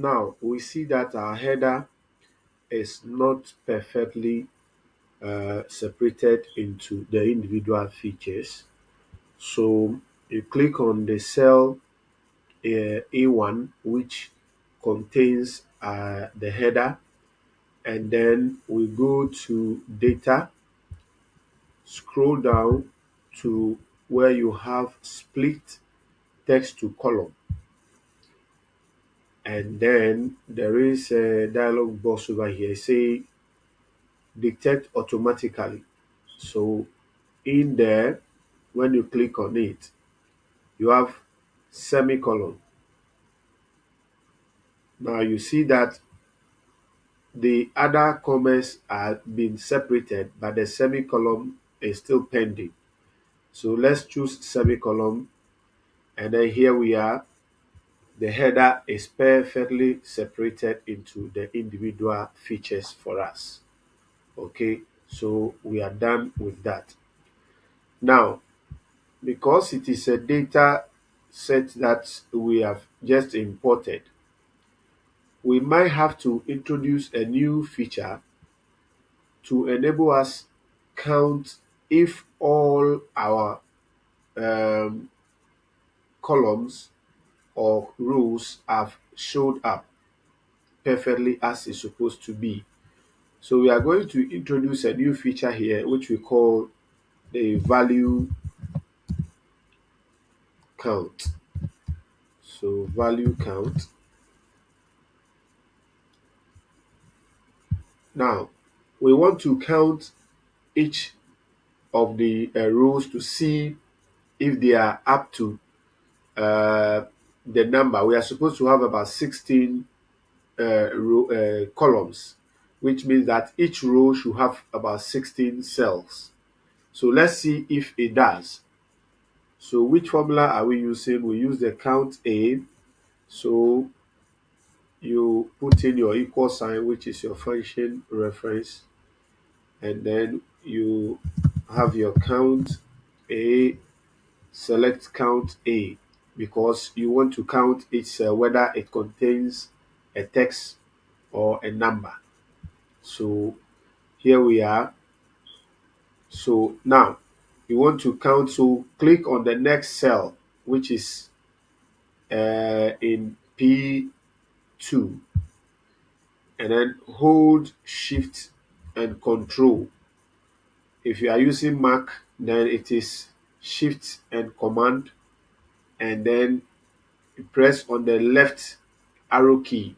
Now we see that our header is not perfectly separated into the individual features. So you click on the cell A1, which contains the header, and then we go to data, scroll down to where you have split text to column, and then there is a dialog box over here say detect automatically. So in there, when you click on it, you have semicolon. Now you see that the other comments are being separated, but the semicolon is still pending. So let's choose semicolon, and then here we are. The header is perfectly separated into the individual features for us. Okay, so we are done with that. Now, because it is a data set that we have just imported, we might have to introduce a new feature to enable us count if all our um, columns or rows have showed up perfectly as it's supposed to be. So we are going to introduce a new feature here which we call the value count. So value count. Now we want to count each of the rows to see if they are up to uh, the number. We are supposed to have about 16 columns, which means that each row should have about 16 cells. So let's see if it does. So which formula are we using? We use the count A. So you put in your equal sign, which is your function reference, and then you have your count A, select count A, because you want to count its whether it contains a text or a number. So here we are. So now you want to count, so click on the next cell, which is in P2, and then hold shift and control. If you are using Mac, then it is shift and command, and then you press on the left arrow key,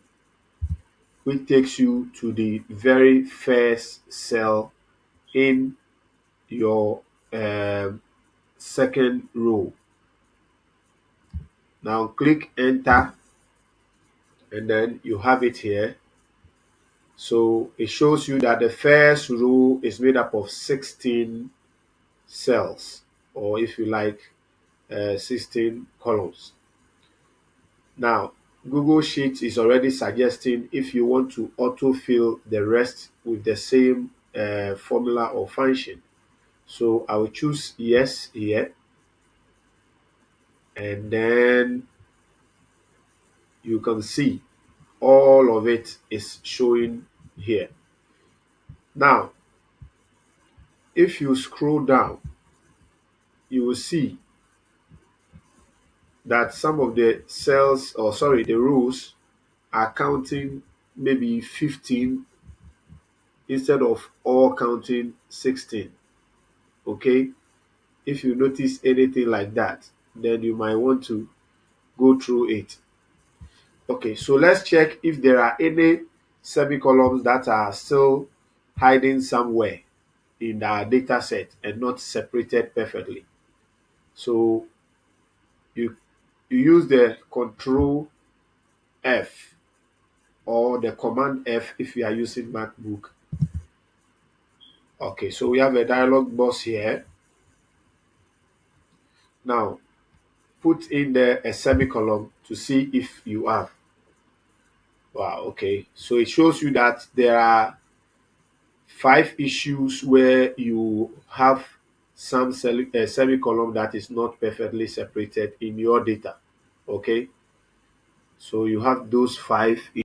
which takes you to the very first cell in your second row. Now click enter, and then you have it here. So it shows you that the first row is made up of 16 cells, or if you like, 16 columns. Now, Google Sheets is already suggesting if you want to autofill the rest with the same formula or function. So I will choose yes here, and then you can see all of it is showing here. Now, if you scroll down, you will see that some of the cells, or sorry, the rows are counting maybe 15 instead of all counting 16. Okay, if you notice anything like that, then you might want to go through it. Okay, so let's check if there are any semicolons that are still hiding somewhere in our data set and not separated perfectly. So you use the control F or the command F if you are using MacBook. Okay, so we have a dialog box here. Now put in there a semicolon to see if you have. Wow, okay. So it shows you that there are 5 issues where you have some semicolon that is not perfectly separated in your data. Okay. So you have those five